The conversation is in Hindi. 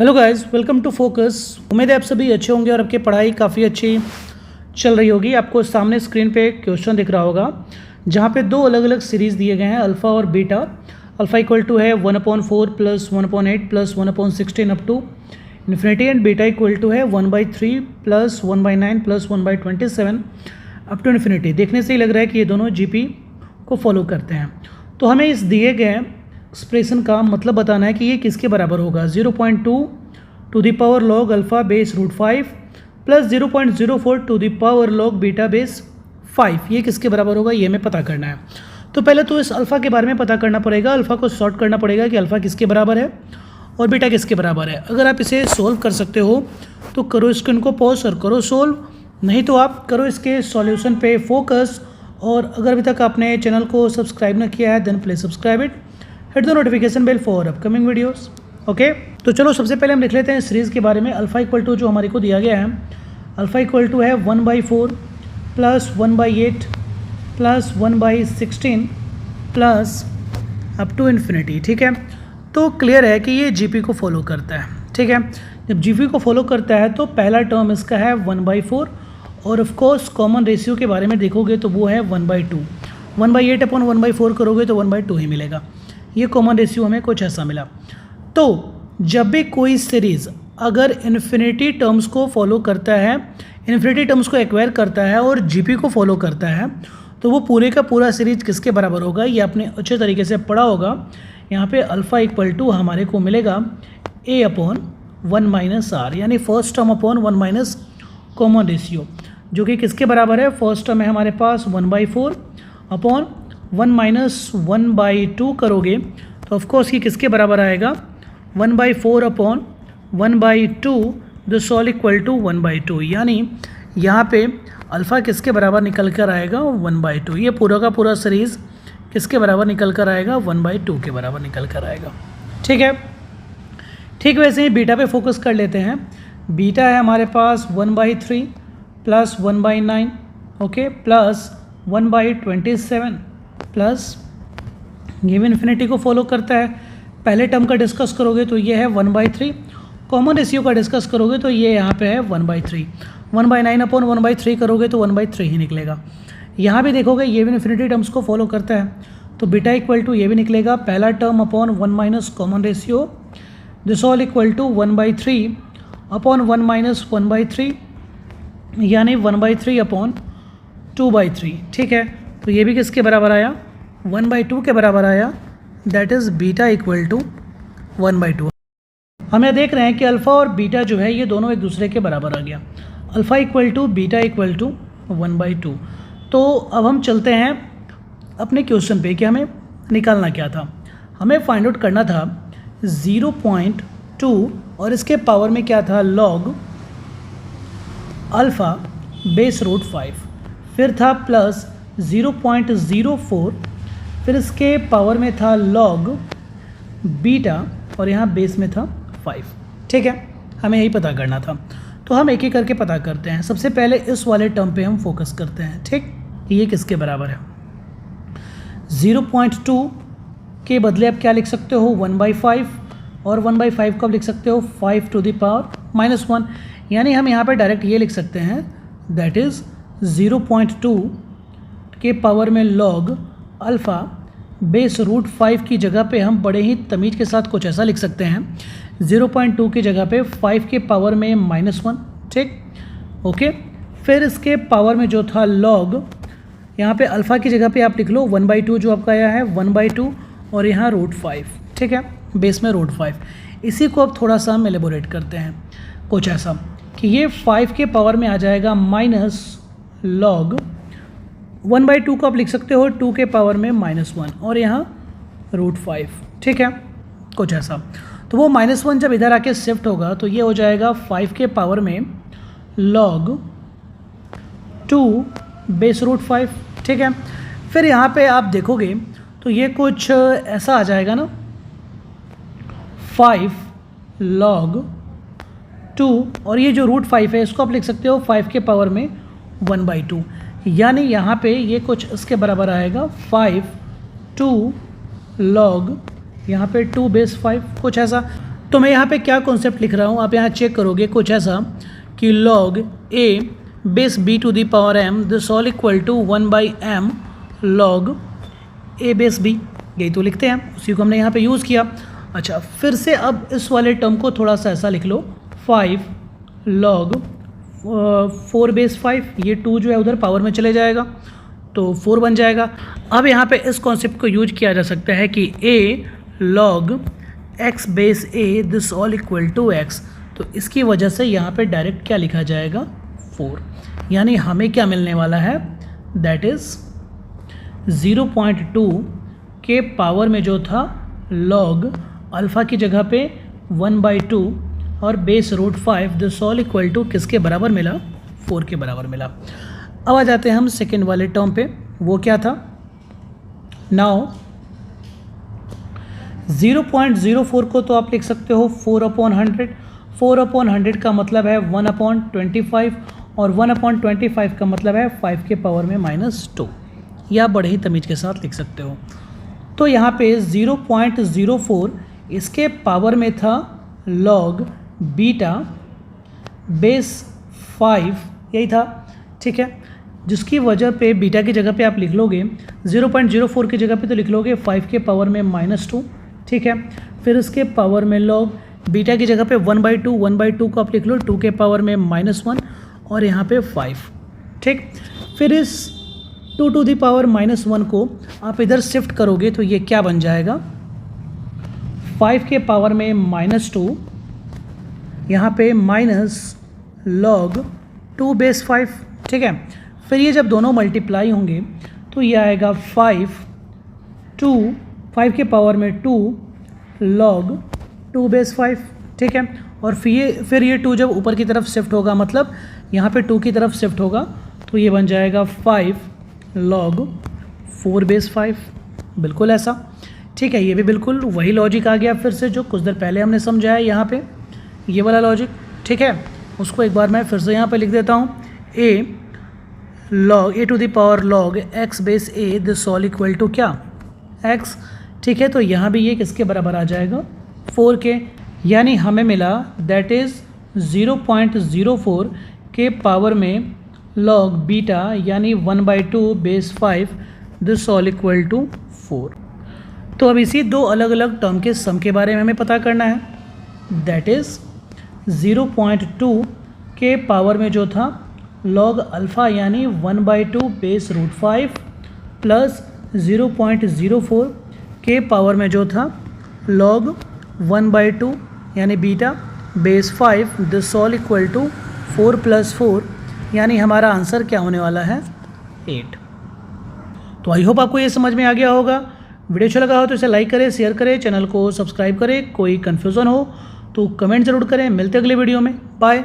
Hello guys, welcome to Focus. उम्मीद है आप सभी अच्छे होंगे और आपकी पढ़ाई काफ़ी अच्छी चल रही होगी। आपको सामने स्क्रीन पे क्वेश्चन दिख रहा होगा जहाँ पे दो अलग अलग सीरीज़ दिए गए हैं, अल्फ़ा और बीटा। अल्फ़ा इक्वल टू है 1/4 plus 1/8 plus 1/16 up to infinity, and beta equal to है 1/3 plus 1/9 plus 1/27 up to infinity. देखने से ही लग रहा है कि ये दोनों जीपी को फॉलो करते हैं। तो हमें इस दिए गए एक्सप्रेशन का मतलब बताना है कि ये किसके बराबर होगा। 0.2 to the power log alpha base √5 plus 0.04 to the power log beta base 5, ये किसके बराबर होगा, ये हमें पता करना है। तो पहले तो इस अल्फ़ा के बारे में पता करना पड़ेगा, अल्फ़ा को सॉर्ट करना पड़ेगा कि अल्फ़ा किसके बराबर है और बीटा किसके बराबर है। अगर आप इसे सोल्व कर सकते हो तो करो इसको, इनको पॉज और करो सोल्व, नहीं तो आप करो इसके सॉल्यूशन पे फोकस। और अगर अभी तक आपने चैनल को सब्सक्राइब न किया है then please subscribe it, hit the notification bell for upcoming videos. Okay, तो चलो सबसे पहले हम लिख लेते हैं सीरीज़ के बारे में। अल्फ़ा इक्वल टू जो हमारे को दिया गया है, अल्फ़ा इक्वल टू है 1/4 plus 1/8 plus 1/16 plus up to infinity. ठीक है, तो क्लियर है कि ये जीपी को फॉलो करता है। ठीक है, जब जीपी को फॉलो करता है तो पहला टर्म इसका है 1/4 और ऑफ कोर्स कॉमन रेशियो के बारे में देखोगे तो वो है 1/2। 1/8 अपॉन 1/4 करोगे तो 1/2 ही मिलेगा। ये कॉमन रेशियो हमें कुछ ऐसा मिला। तो जब भी कोई सीरीज़ अगर इन्फिनिटी टर्म्स को फॉलो करता है, इन्फिनिटी टर्म्स को एक्वायर करता है और जीपी को फॉलो करता है, तो वो पूरे का पूरा सीरीज किसके बराबर होगा, ये आपने अच्छे तरीके से पढ़ा होगा। यहाँ पे अल्फ़ा इक्वल टू हमारे को मिलेगा a अपॉन 1 माइनस आर, यानी first term upon 1 minus common ratio, जो कि किसके बराबर है। फर्स्ट टर्म है हमारे पास 1/4 अपॉन 1 माइनस 1/2 करोगे तो ऑफकोर्स ये किसके बराबर आएगा, 1/4 upon 1/2 this all equal to 1/2, यानी यहाँ पे अल्फ़ा किसके बराबर निकल कर आएगा 1/2। ये पूरा का पूरा सीरीज़ किसके बराबर निकल कर आएगा, 1/2 के बराबर निकल कर आएगा। ठीक है, ठीक वैसे ही बीटा पे फोकस कर लेते हैं। बीटा है हमारे पास 1/3 प्लस 1/9 ओके प्लस 1/27 प्लस, ये भी इन्फिनिटी को फॉलो करता है। पहले टर्म का डिस्कस करोगे तो ये है 1/3, कॉमन रेशियो का डिस्कस करोगे तो ये यहाँ पे है 1/3। 1/9 अपॉन 1/3 करोगे तो 1/3 ही निकलेगा। यहाँ भी देखोगे ये भी इन्फिनिटी टर्म्स को फॉलो करता है, तो बीटा इक्वल टू ये भी निकलेगा पहला term upon 1 minus common ratio this all equal to 1/3 upon 1 minus 1/3, यानी 1/3 अपॉन 2/3। ठीक है, तो ये भी किसके बराबर आया, 1/2 के बराबर आया, that is beta equal to 1/2। हम यह देख रहे हैं कि अल्फ़ा और बीटा जो है ये दोनों एक दूसरे के बराबर आ गया, alpha equal to beta equal to 1/2। तो अब हम चलते हैं अपने क्वेश्चन पे कि हमें निकालना क्या था। हमें फाइंड आउट करना था 0.2 और इसके पावर में क्या था, लॉग अल्फ़ा बेस √5, फिर था प्लस 0.04, फिर इसके पावर में था लॉग बीटा और यहाँ बेस में था 5। ठीक है, हमें यही पता करना था, तो हम एक एक करके पता करते हैं। सबसे पहले इस वाले टर्म पे हम फोकस करते हैं। ठीक, ये किसके बराबर है। 0.2 के बदले आप क्या लिख सकते हो, 1/5, और 1/5 को आप लिख सकते हो 5 टू द पावर -1, यानी हम यहाँ पे डायरेक्ट ये लिख सकते हैं दैट इज़ 0.2 के पावर में लॉग अल्फ़ा बेस √5 की जगह पे हम बड़े ही तमीज़ के साथ कुछ ऐसा लिख सकते हैं, 0.2 की जगह पे 5 के पावर में -1। ठीक, ओके, फिर इसके पावर में जो था लॉग, यहाँ पे अल्फ़ा की जगह पे आप लिख लो 1/2 जो आपका आया है 1/2 और यहाँ √5। ठीक है, बेस में √5। इसी को अब थोड़ा सा हम एलेबोरेट करते हैं कुछ ऐसा कि ये 5 के पावर में आ जाएगा माइनस लॉग 1/2 को आप लिख सकते हो 2 के पावर में -1 और यहाँ √5। ठीक है, कुछ ऐसा। तो वो -1 जब इधर आके शिफ्ट होगा तो ये हो जाएगा 5 के पावर में लॉग 2 बेस √5। ठीक है, फिर यहाँ पे आप देखोगे तो ये कुछ ऐसा आ जाएगा ना, 5 लॉग 2 और ये जो √5 है इसको आप लिख सकते हो 5 के पावर में 1/2, यानी यहाँ पे ये कुछ इसके बराबर आएगा 5 2 लॉग यहाँ पे 2 बेस 5, कुछ ऐसा। तो मैं यहाँ पे क्या कॉन्सेप्ट लिख रहा हूँ, आप यहाँ चेक करोगे कुछ ऐसा कि log a base b to the power m this all equal to 1/m log a base b, यही तो लिखते हैं, उसी को हमने यहाँ पे यूज़ किया। अच्छा, फिर से अब इस वाले टर्म को थोड़ा सा ऐसा लिख लो, 5 log 4 बेस 5, ये 2 जो है उधर पावर में चले जाएगा तो 4 बन जाएगा। अब यहाँ पे इस कॉन्सेप्ट को यूज किया जा सकता है कि a log x base a this all equal to x, तो इसकी वजह से यहाँ पे डायरेक्ट क्या लिखा जाएगा 4, यानी हमें क्या मिलने वाला है, दैट इज़ 0.2 के पावर में जो था log अल्फ़ा की जगह पे 1/2 और base root 5 this all equal to किसके बराबर मिला, 4 के बराबर मिला। अब आ जाते हैं हम सेकेंड वाले टर्म पे, वो क्या था, नाउ 0.04 को तो आप लिख सकते हो 4/100, 4/100 का मतलब है 1/25 और 1/25 का मतलब है 5 के पावर में -2, या बड़े ही तमीज़ के साथ लिख सकते हो। तो यहाँ पे 0.04 इसके पावर में था log बीटा बेस 5, यही था, ठीक है, जिसकी वजह पे बीटा की जगह पे आप लिख लोगे 0.04 की जगह पे तो लिख लोगे 5 के पावर में -2, ठीक है, फिर इसके पावर में log बीटा की जगह पे 1/2 को आप लिख लो 2 के पावर में -1 और यहाँ पे 5, ठीक। फिर इस 2 टू दी पावर -1 को आप इधर शिफ्ट करोगे तो ये क्या बन जाएगा, 5 के पावर में -2, यहाँ पे log 2 बेस 5, ठीक है। फिर ये जब दोनों मल्टीप्लाई होंगे तो ये आएगा 5 के पावर में 2 log 2 बेस 5, ठीक है। और फिर ये 2 जब ऊपर की तरफ शिफ्ट होगा, मतलब यहाँ पे 2 की तरफ शिफ्ट होगा तो ये बन जाएगा 5 log 4 बेस 5, बिल्कुल ऐसा, ठीक है। ये भी बिल्कुल वही लॉजिक आ गया फिर से जो कुछ देर पहले हमने समझाया यहाँ पे, ये वाला लॉजिक, ठीक है। उसको एक बार मैं फिर से यहाँ पे लिख देता हूँ, a to the power log x base a this all equal to क्या, x, ठीक है। तो यहाँ भी ये किसके बराबर आ जाएगा, 4 के, यानी हमें मिला दैट इज़ 0.04 के पावर में log बीटा यानी 1/2 base 5 this all equal to 4। तो अब इसी दो अलग अलग टर्म के सम के बारे में हमें पता करना है, दैट इज़ 0.2 के पावर में जो था log अल्फ़ा यानी 1/2 बेस रूट 5 प्लस 0.04 के पावर में जो था log 1/2 यानी beta base 5 this all equal to 4 + 4, यानी हमारा आंसर क्या होने वाला है, 8। तो आई होप आपको ये समझ में आ गया होगा। वीडियो अच्छा लगा हो तो इसे लाइक करें, शेयर करें, चैनल को सब्सक्राइब करें। कोई कन्फ्यूज़न हो तो कमेंट ज़रूर करें। मिलते अगले वीडियो में, बाय।